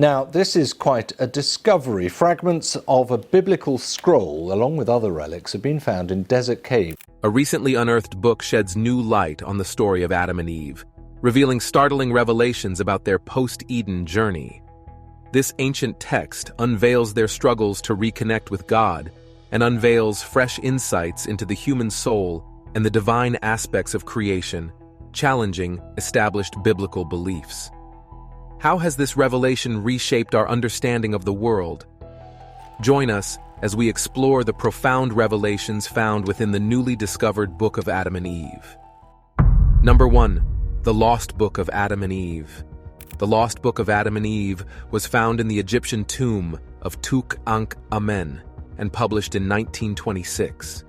Now, this is quite a discovery. Fragments of a biblical scroll, along with other relics, have been found in desert caves. A recently unearthed book sheds new light on the story of Adam and Eve, revealing startling revelations about their post-Eden journey. This ancient text unveils their struggles to reconnect with God and unveils fresh insights into the human soul and the divine aspects of creation, challenging established biblical beliefs. How has this revelation reshaped our understanding of the world? Join us as we explore the profound revelations found within the newly discovered Book of Adam and Eve. Number 1. The Lost Book of Adam and Eve. The Lost Book of Adam and Eve was found in the Egyptian tomb of Tutankhamen and published in 1926.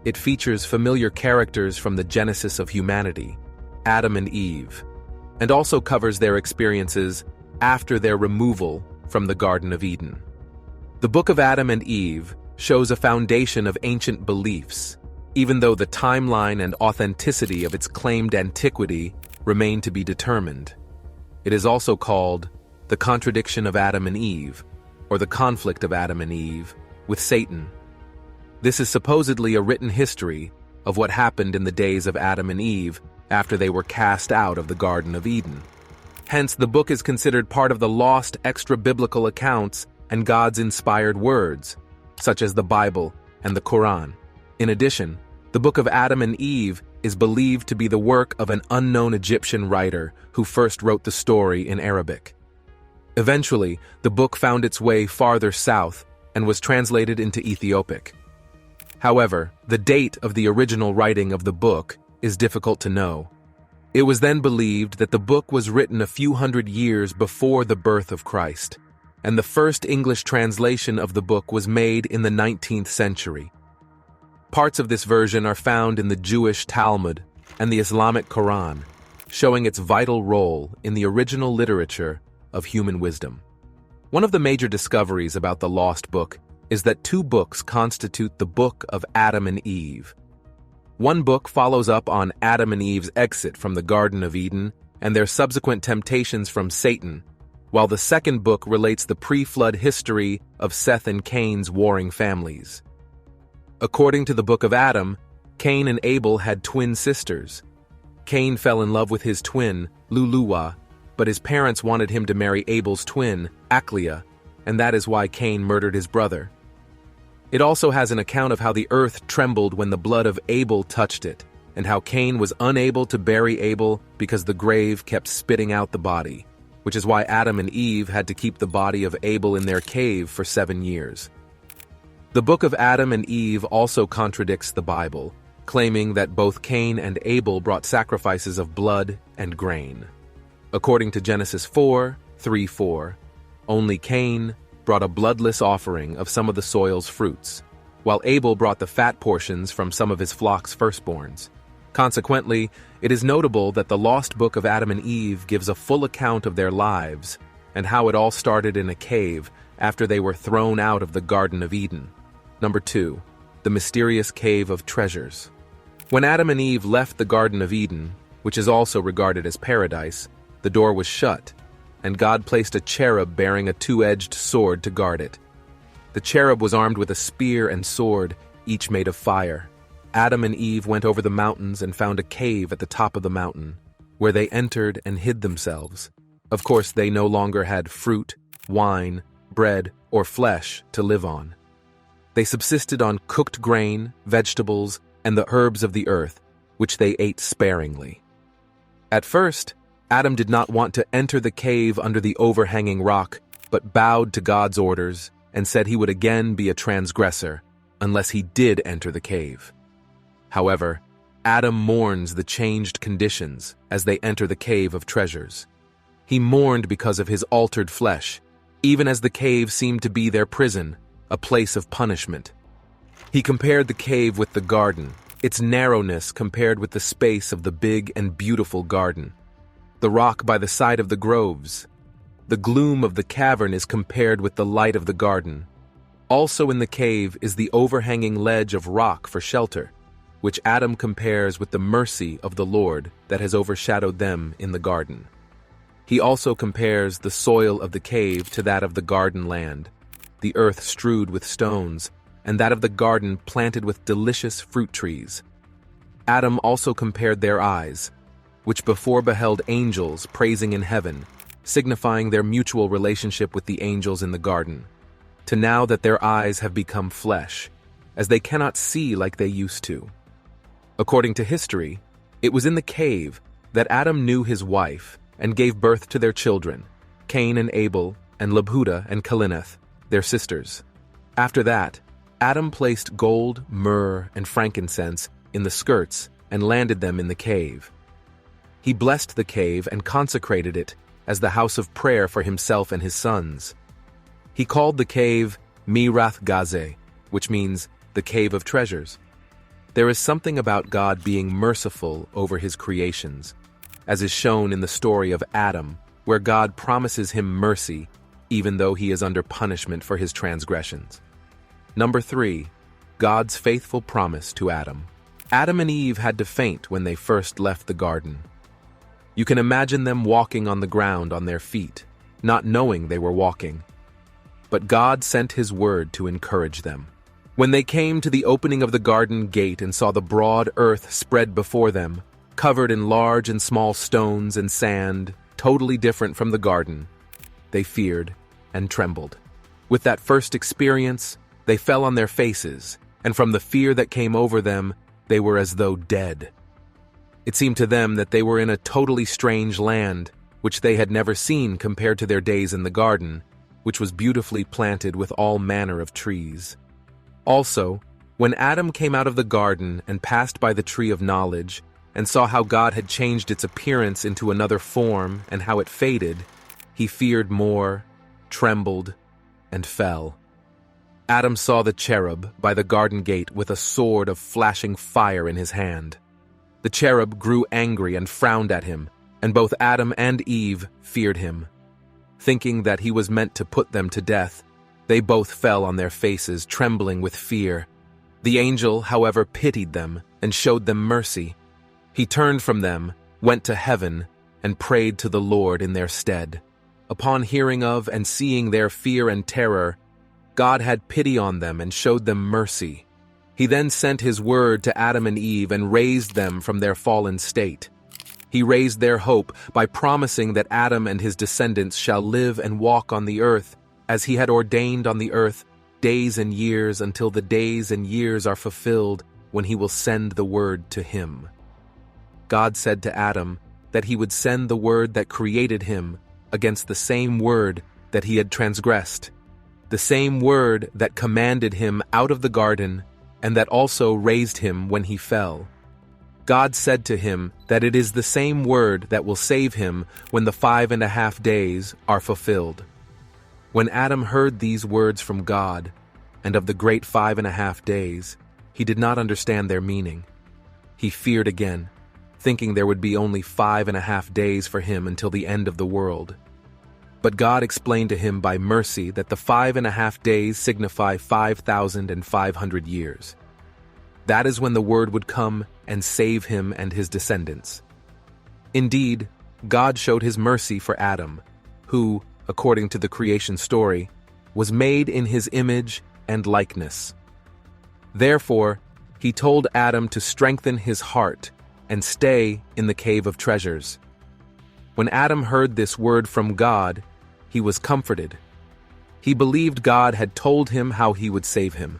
It features familiar characters from the genesis of humanity, Adam and Eve, and also covers their experiences after their removal from the Garden of Eden. The Book of Adam and Eve shows a foundation of ancient beliefs, even though the timeline and authenticity of its claimed antiquity remain to be determined. It is also called the contradiction of Adam and Eve, or the conflict of Adam and Eve with Satan. This is supposedly a written history of what happened in the days of Adam and Eve after they were cast out of the Garden of Eden. Hence, the book is considered part of the lost extra-biblical accounts and God's inspired words, such as the Bible and the Quran. In addition, the Book of Adam and Eve is believed to be the work of an unknown Egyptian writer who first wrote the story in Arabic. Eventually, the book found its way farther south and was translated into Ethiopic. However, the date of the original writing of the book is difficult to know. It was then believed that the book was written a few hundred years before the birth of Christ, and the first English translation of the book was made in the 19th century. Parts of this version are found in the Jewish Talmud and the Islamic Quran, showing its vital role in the original literature of human wisdom. One of the major discoveries about the Lost Book is that two books constitute the Book of Adam and Eve. One book follows up on Adam and Eve's exit from the Garden of Eden and their subsequent temptations from Satan, while the second book relates the pre-flood history of Seth and Cain's warring families. According to the Book of Adam, Cain and Abel had twin sisters. Cain fell in love with his twin, Luluwa, but his parents wanted him to marry Abel's twin, Aklia, and that is why Cain murdered his brother. It also has an account of how the earth trembled when the blood of Abel touched it, and how Cain was unable to bury Abel because the grave kept spitting out the body, which is why Adam and Eve had to keep the body of Abel in their cave for 7 years. The Book of Adam and Eve also contradicts the Bible, claiming that both Cain and Abel brought sacrifices of blood and grain. According to Genesis 4:3-4, only Cain brought a bloodless offering of some of the soil's fruits, while Abel brought the fat portions from some of his flock's firstborns. Consequently, it is notable that the Lost Book of Adam and Eve gives a full account of their lives and how it all started in a cave after they were thrown out of the Garden of Eden. Number 2. The Mysterious Cave of Treasures. When Adam and Eve left the Garden of Eden, which is also regarded as paradise, the door was shut, and God placed a cherub bearing a two-edged sword to guard it. The cherub was armed with a spear and sword, each made of fire. Adam and Eve went over the mountains and found a cave at the top of the mountain, where they entered and hid themselves. Of course, they no longer had fruit, wine, bread, or flesh to live on. They subsisted on cooked grain, vegetables, and the herbs of the earth, which they ate sparingly. At first, Adam did not want to enter the cave under the overhanging rock, but bowed to God's orders and said he would again be a transgressor unless he did enter the cave. However, Adam mourns the changed conditions as they enter the cave of treasures. He mourned because of his altered flesh, even as the cave seemed to be their prison, a place of punishment. He compared the cave with the garden, its narrowness compared with the space of the big and beautiful garden. The rock by the side of the groves. The gloom of the cavern is compared with the light of the garden. Also in the cave is the overhanging ledge of rock for shelter, which Adam compares with the mercy of the Lord that has overshadowed them in the garden. He also compares the soil of the cave to that of the garden land, the earth strewed with stones, and that of the garden planted with delicious fruit trees. Adam also compared their eyes, which before beheld angels praising in heaven, signifying their mutual relationship with the angels in the garden, to now that their eyes have become flesh, as they cannot see like they used to. According to history, it was in the cave that Adam knew his wife and gave birth to their children, Cain and Abel, and Labuda and Kalineth, their sisters. After that, Adam placed gold, myrrh, and frankincense in the skirts and landed them in the cave. He blessed the cave and consecrated it as the house of prayer for himself and his sons. He called the cave Mirath Gazeh, which means the cave of treasures. There is something about God being merciful over his creations, as is shown in the story of Adam, where God promises him mercy even though he is under punishment for his transgressions. Number 3, God's faithful promise to Adam. Adam and Eve had to faint when they first left the garden. You can imagine them walking on the ground on their feet, not knowing they were walking. But God sent his word to encourage them. When they came to the opening of the garden gate and saw the broad earth spread before them, covered in large and small stones and sand, totally different from the garden, they feared and trembled. With that first experience, they fell on their faces, and from the fear that came over them, they were as though dead. It seemed to them that they were in a totally strange land, which they had never seen compared to their days in the garden, which was beautifully planted with all manner of trees. Also, when Adam came out of the garden and passed by the tree of knowledge, and saw how God had changed its appearance into another form and how it faded, he feared more, trembled, and fell. Adam saw the cherub by the garden gate with a sword of flashing fire in his hand. The cherub grew angry and frowned at him, and both Adam and Eve feared him. Thinking that he was meant to put them to death, they both fell on their faces, trembling with fear. The angel, however, pitied them and showed them mercy. He turned from them, went to heaven, and prayed to the Lord in their stead. Upon hearing of and seeing their fear and terror, God had pity on them and showed them mercy. He then sent his word to Adam and Eve and raised them from their fallen state. He raised their hope by promising that Adam and his descendants shall live and walk on the earth, as he had ordained on the earth days and years until the days and years are fulfilled when he will send the word to him. God said to Adam that he would send the word that created him against the same word that he had transgressed, the same word that commanded him out of the garden and that also raised him when he fell. God said to him that it is the same word that will save him when the 5.5 days are fulfilled. When Adam heard these words from God, and of the great 5.5 days, he did not understand their meaning. He feared again, thinking there would be only 5.5 days for him until the end of the world. But God explained to him by mercy that the 5.5 days signify 5,500 years. That is when the word would come and save him and his descendants. Indeed, God showed his mercy for Adam, who, according to the creation story, was made in his image and likeness. Therefore, he told Adam to strengthen his heart and stay in the cave of treasures. When Adam heard this word from God, he was comforted. He believed God had told him how he would save him.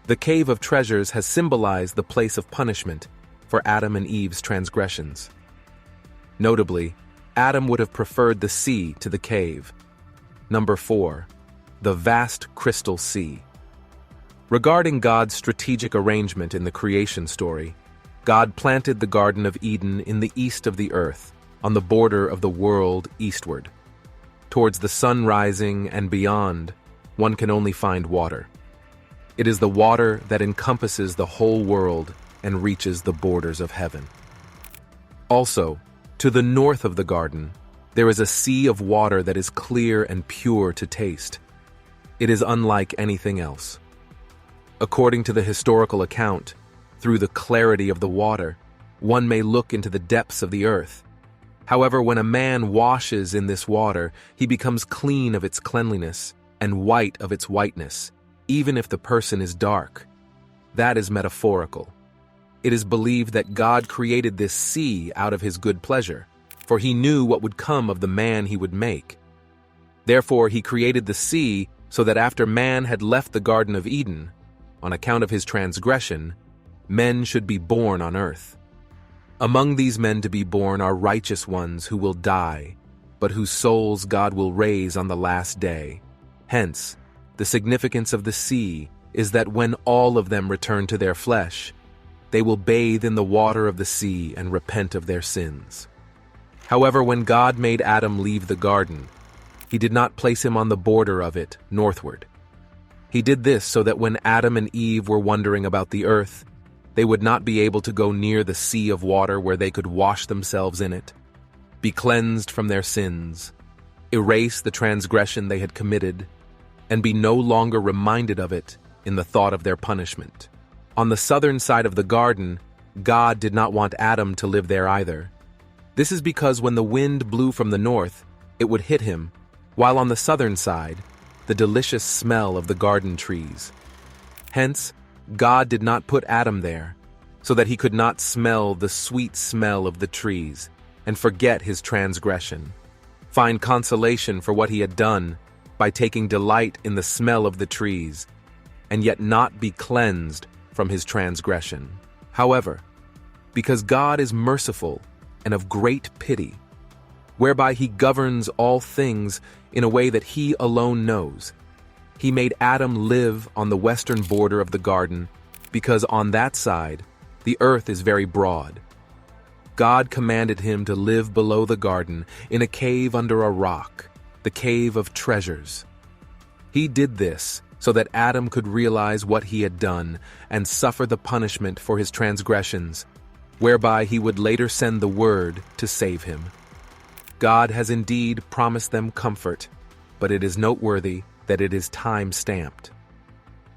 The cave of treasures has symbolized the place of punishment for Adam and Eve's transgressions. Notably, Adam would have preferred the sea to the cave. Number 4, the vast crystal sea. Regarding God's strategic arrangement in the creation story, God planted the Garden of Eden in the east of the earth, on the border of the world eastward. Towards the sun rising and beyond, one can only find water. It is the water that encompasses the whole world and reaches the borders of heaven. Also, to the north of the garden, there is a sea of water that is clear and pure to taste. It is unlike anything else. According to the historical account, through the clarity of the water, one may look into the depths of the earth. However, when a man washes in this water, he becomes clean of its cleanliness and white of its whiteness, even if the person is dark. That is metaphorical. It is believed that God created this sea out of his good pleasure, for he knew what would come of the man he would make. Therefore, he created the sea so that after man had left the Garden of Eden, on account of his transgression, men should be born on earth. Among these men to be born are righteous ones who will die, but whose souls God will raise on the last day. Hence, the significance of the sea is that when all of them return to their flesh, they will bathe in the water of the sea and repent of their sins. However, when God made Adam leave the garden, he did not place him on the border of it, northward. He did this so that when Adam and Eve were wandering about the earth, they would not be able to go near the sea of water where they could wash themselves in it, be cleansed from their sins, erase the transgression they had committed, and be no longer reminded of it in the thought of their punishment. On the southern side of the garden, God did not want Adam to live there either. This is because when the wind blew from the north, it would hit him, while on the southern side, the delicious smell of the garden trees. Hence, God did not put Adam there, so that he could not smell the sweet smell of the trees and forget his transgression, find consolation for what he had done by taking delight in the smell of the trees, and yet not be cleansed from his transgression. However, because God is merciful and of great pity, whereby he governs all things in a way that he alone knows, he made Adam live on the western border of the garden, because on that side, the earth is very broad. God commanded him to live below the garden in a cave under a rock, the cave of treasures. He did this so that Adam could realize what he had done and suffer the punishment for his transgressions, whereby he would later send the word to save him. God has indeed promised them comfort, but it is noteworthy that it is time-stamped.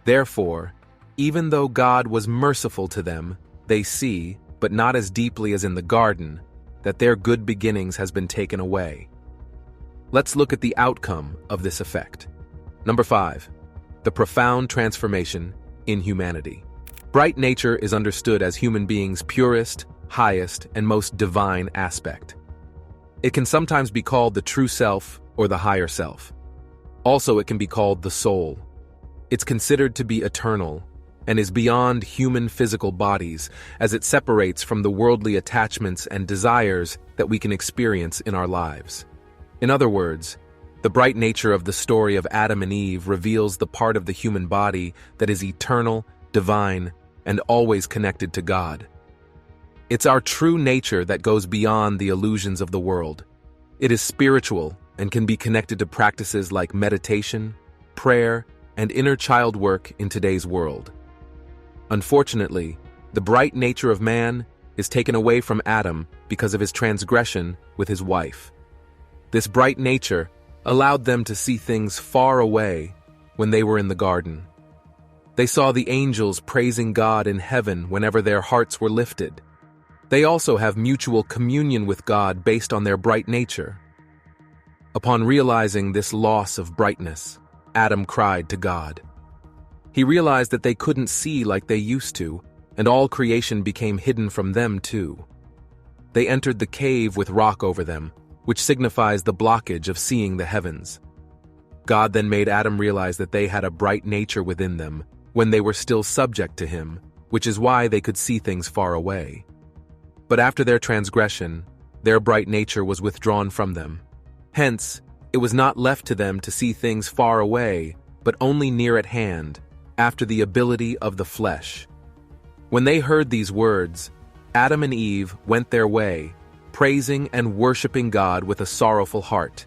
Therefore, even though God was merciful to them, they see, but not as deeply as in the garden, that their good beginnings has been taken away. Let's look at the outcome of this effect. Number 5. The profound transformation in humanity. Bright nature is understood as human beings' purest, highest, and most divine aspect. It can sometimes be called the true self or the higher self. Also, it can be called the soul. It's considered to be eternal and is beyond human physical bodies, as it separates from the worldly attachments and desires that we can experience in our lives. In other words, the bright nature of the story of Adam and Eve reveals the part of the human body that is eternal, divine, and always connected to God. It's our true nature that goes beyond the illusions of the world. It is spiritual and can be connected to practices like meditation, prayer, and inner child work in today's world. Unfortunately, the bright nature of man is taken away from Adam because of his transgression with his wife. This bright nature allowed them to see things far away when they were in the garden. They saw the angels praising God in heaven whenever their hearts were lifted. They also have mutual communion with God based on their bright nature. Upon realizing this loss of brightness, Adam cried to God. He realized that they couldn't see like they used to, and all creation became hidden from them too. They entered the cave with rock over them, which signifies the blockage of seeing the heavens. God then made Adam realize that they had a bright nature within them when they were still subject to him, which is why they could see things far away. But after their transgression, their bright nature was withdrawn from them. Hence, it was not left to them to see things far away, but only near at hand, after the ability of the flesh. When they heard these words, Adam and Eve went their way, praising and worshiping God with a sorrowful heart,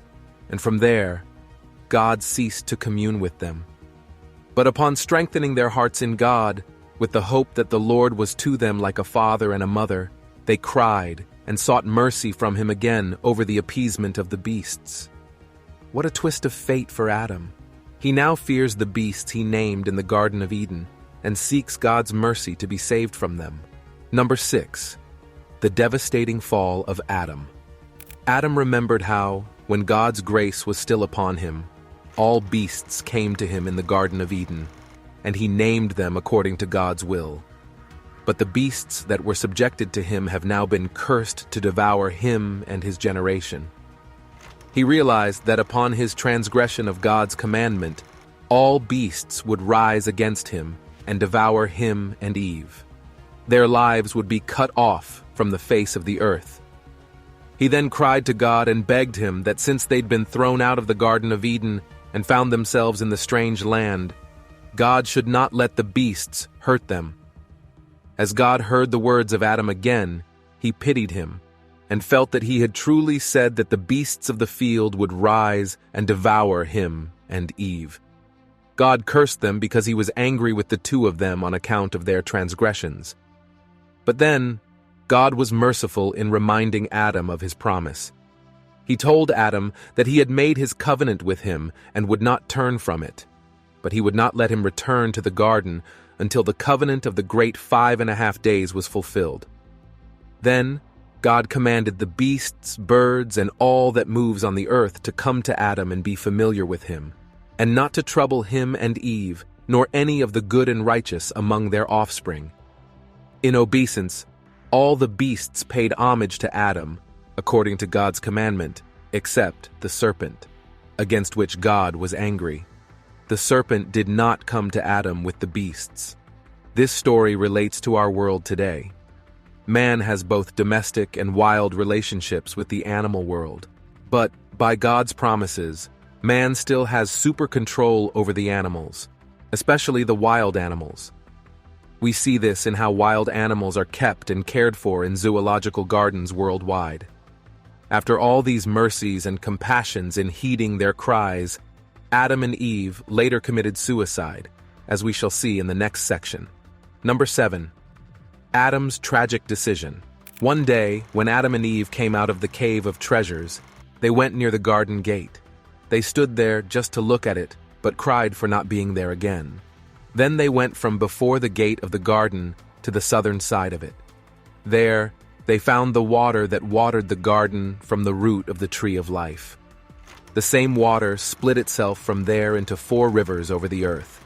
and from there, God ceased to commune with them. But upon strengthening their hearts in God, with the hope that the Lord was to them like a father and a mother, they cried and sought mercy from him again over the appeasement of the beasts. What a twist of fate for Adam. He now fears the beasts he named in the Garden of Eden and seeks God's mercy to be saved from them. Number 6. The devastating fall of Adam. Adam remembered how, when God's grace was still upon him, all beasts came to him in the Garden of Eden, and he named them according to God's will. But the beasts that were subjected to him have now been cursed to devour him and his generation. He realized that upon his transgression of God's commandment, all beasts would rise against him and devour him and Eve. Their lives would be cut off from the face of the earth. He then cried to God and begged him that since they'd been thrown out of the Garden of Eden and found themselves in the strange land, God should not let the beasts hurt them. As God heard the words of Adam again, he pitied him and felt that he had truly said that the beasts of the field would rise and devour him and Eve. God cursed them because he was angry with the two of them on account of their transgressions. But then, God was merciful in reminding Adam of his promise. He told Adam that he had made his covenant with him and would not turn from it, but he would not let him return to the garden until the covenant of the great 5.5 days was fulfilled. Then, God commanded the beasts, birds, and all that moves on the earth to come to Adam and be familiar with him, and not to trouble him and Eve, nor any of the good and righteous among their offspring. In obeisance, all the beasts paid homage to Adam, according to God's commandment, except the serpent, against which God was angry. The serpent did not come to Adam with the beasts. This story relates to our world today. Man has both domestic and wild relationships with the animal world, but by God's promises, man still has super control over the animals, especially the wild animals. We see this in how wild animals are kept and cared for in zoological gardens worldwide. After all these mercies and compassions in heeding their cries, Adam and Eve later committed suicide, as we shall see in the next section. Number 7. Adam's tragic decision. One day, when Adam and Eve came out of the cave of treasures, they went near the garden gate. They stood there just to look at it, but cried for not being there again. Then they went from before the gate of the garden to the southern side of it. There, they found the water that watered the garden from the root of the tree of life. The same water split itself from there into 4 rivers over the earth: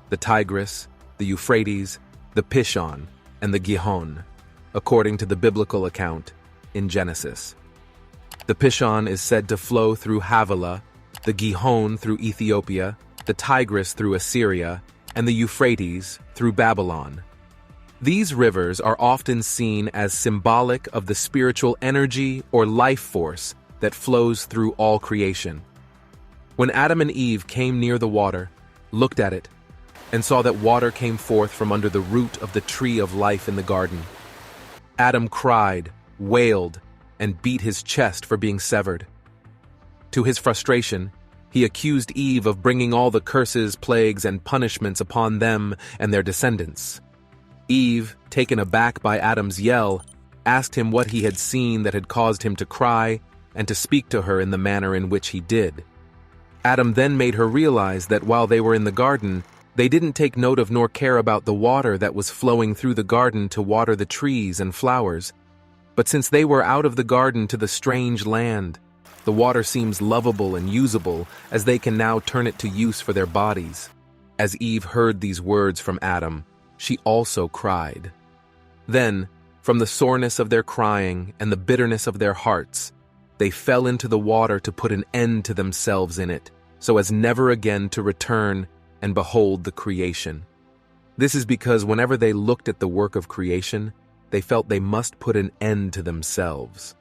the Tigris, the Euphrates, the Pishon, and the Gihon, according to the biblical account in Genesis. The Pishon is said to flow through Havilah, the Gihon through Ethiopia, the Tigris through Assyria, and the Euphrates through Babylon. These rivers are often seen as symbolic of the spiritual energy or life force that flows through all creation. When Adam and Eve came near the water, looked at it, and saw that water came forth from under the root of the tree of life in the garden, Adam cried, wailed, and beat his chest for being severed. To his frustration, he accused Eve of bringing all the curses, plagues, and punishments upon them and their descendants. Eve, taken aback by Adam's yell, asked him what he had seen that had caused him to cry and to speak to her in the manner in which he did. Adam then made her realize that while they were in the garden, they didn't take note of nor care about the water that was flowing through the garden to water the trees and flowers. But since they were out of the garden to the strange land, the water seems lovable and usable, as they can now turn it to use for their bodies. As Eve heard these words from Adam, she also cried. Then, from the soreness of their crying and the bitterness of their hearts, they fell into the water to put an end to themselves in it, so as never again to return and behold the creation. This is because whenever they looked at the work of creation, they felt they must put an end to themselves.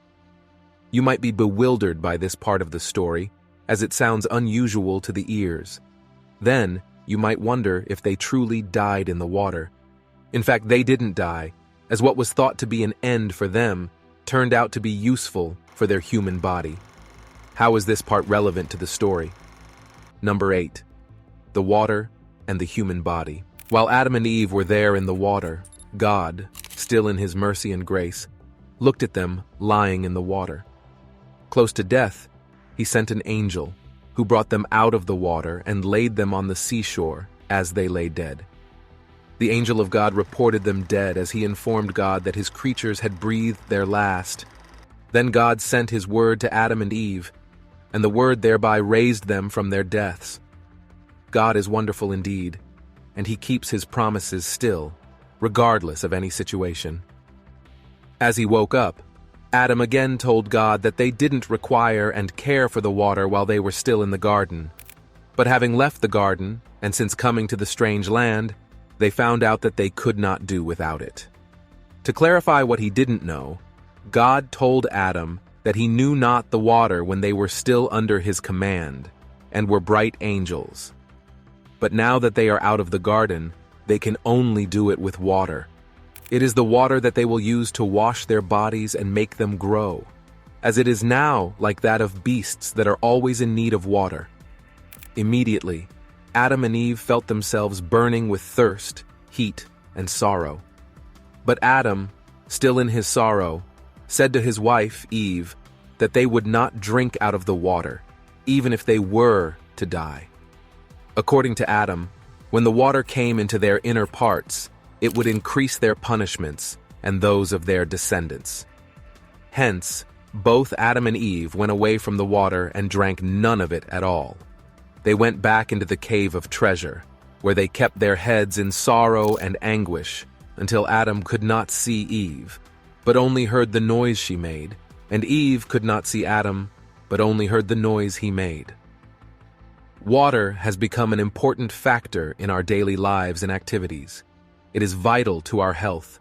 You might be bewildered by this part of the story, as it sounds unusual to the ears. Then, you might wonder if they truly died in the water. In fact, they didn't die, as what was thought to be an end for them turned out to be useful for their human body. How is this part relevant to the story? Number 8. The water and the human body. While Adam and Eve were there in the water, God, still in his mercy and grace, looked at them lying in the water. Close to death, he sent an angel who brought them out of the water and laid them on the seashore as they lay dead. The angel of God reported them dead as he informed God that his creatures had breathed their last. Then God sent his word to Adam and Eve, and the word thereby raised them from their deaths. God is wonderful indeed, and he keeps his promises still, regardless of any situation. As he woke up, Adam again told God that they didn't require and care for the water while they were still in the garden. But having left the garden, and since coming to the strange land, they found out that they could not do without it. To clarify what he didn't know, God told Adam that he knew not the water when they were still under his command, and were bright angels. But now that they are out of the garden, they can only do it with water. It is the water that they will use to wash their bodies and make them grow, as it is now like that of beasts that are always in need of water. Immediately, Adam and Eve felt themselves burning with thirst, heat, and sorrow. But Adam, still in his sorrow, said to his wife, Eve, that they would not drink out of the water, even if they were to die. According to Adam, when the water came into their inner parts, it would increase their punishments and those of their descendants. Hence, both Adam and Eve went away from the water and drank none of it at all. They went back into the cave of treasure, where they kept their heads in sorrow and anguish until Adam could not see Eve, but only heard the noise she made, and Eve could not see Adam, but only heard the noise he made. Water has become an important factor in our daily lives and activities. It is vital to our health.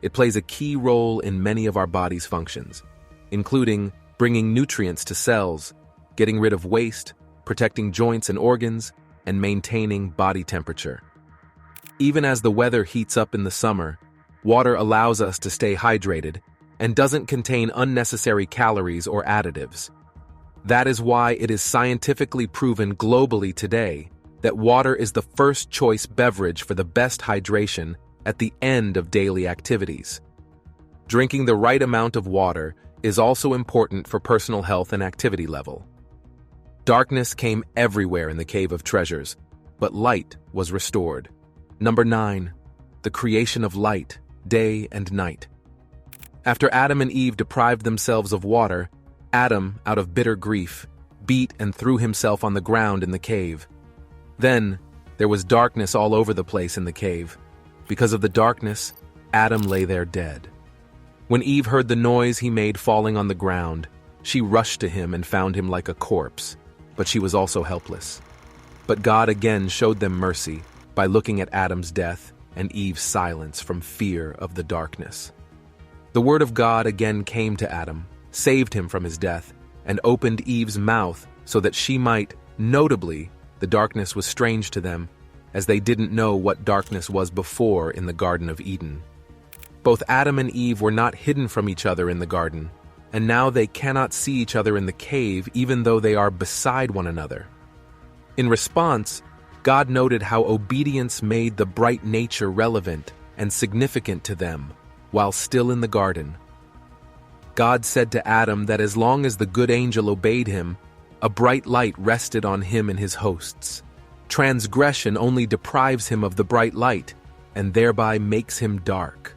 It plays a key role in many of our body's functions, including bringing nutrients to cells, getting rid of waste, protecting joints and organs, and maintaining body temperature. Even as the weather heats up in the summer, water allows us to stay hydrated and doesn't contain unnecessary calories or additives. That is why it is scientifically proven globally today that water is the first choice beverage for the best hydration at the end of daily activities. Drinking the right amount of water is also important for personal health and activity level. Darkness came everywhere in the Cave of Treasures, but light was restored. Number 9. The creation of light, day and night. After Adam and Eve deprived themselves of water, Adam, out of bitter grief, beat and threw himself on the ground in the cave. Then, there was darkness all over the place in the cave. Because of the darkness, Adam lay there dead. When Eve heard the noise he made falling on the ground, she rushed to him and found him like a corpse, but she was also helpless. But God again showed them mercy by looking at Adam's death and Eve's silence from fear of the darkness. The word of God again came to Adam, saved him from his death, and opened Eve's mouth so that she might, notably, the darkness was strange to them, as they didn't know what darkness was before in the Garden of Eden. Both Adam and Eve were not hidden from each other in the garden, and now they cannot see each other in the cave even though they are beside one another. In response, God noted how obedience made the bright nature relevant and significant to them while still in the garden. God said to Adam that as long as the good angel obeyed him, a bright light rested on him and his hosts. Transgression only deprives him of the bright light, and thereby makes him dark.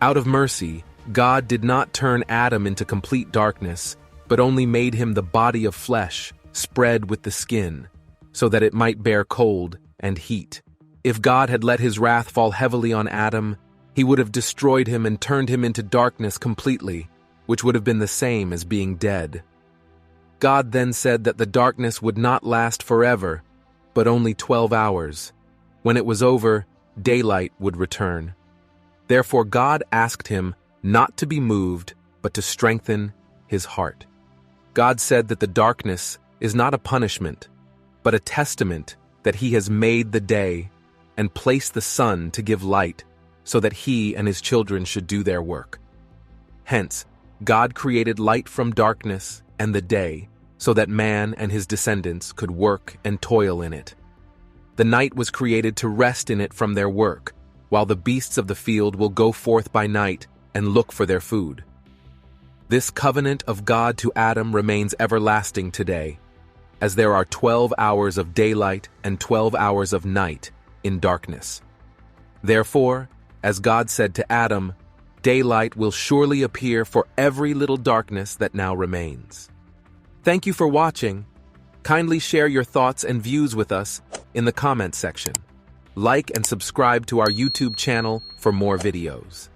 Out of mercy, God did not turn Adam into complete darkness, but only made him the body of flesh, spread with the skin, so that it might bear cold and heat. If God had let his wrath fall heavily on Adam, he would have destroyed him and turned him into darkness completely, which would have been the same as being dead. God then said that the darkness would not last forever, but only 12 hours. When it was over, daylight would return. Therefore God asked him not to be moved, but to strengthen his heart. God said that the darkness is not a punishment, but a testament that he has made the day and placed the sun to give light, so that he and his children should do their work. Hence, God created light from darkness and the day, so that man and his descendants could work and toil in it. The night was created to rest in it from their work, while the beasts of the field will go forth by night and look for their food. This covenant of God to Adam remains everlasting today, as there are 12 hours of daylight and 12 hours of night in darkness. Therefore, as God said to Adam, daylight will surely appear for every little darkness that now remains. Thank you for watching. Kindly share your thoughts and views with us in the comment section. Like and subscribe to our YouTube channel for more videos.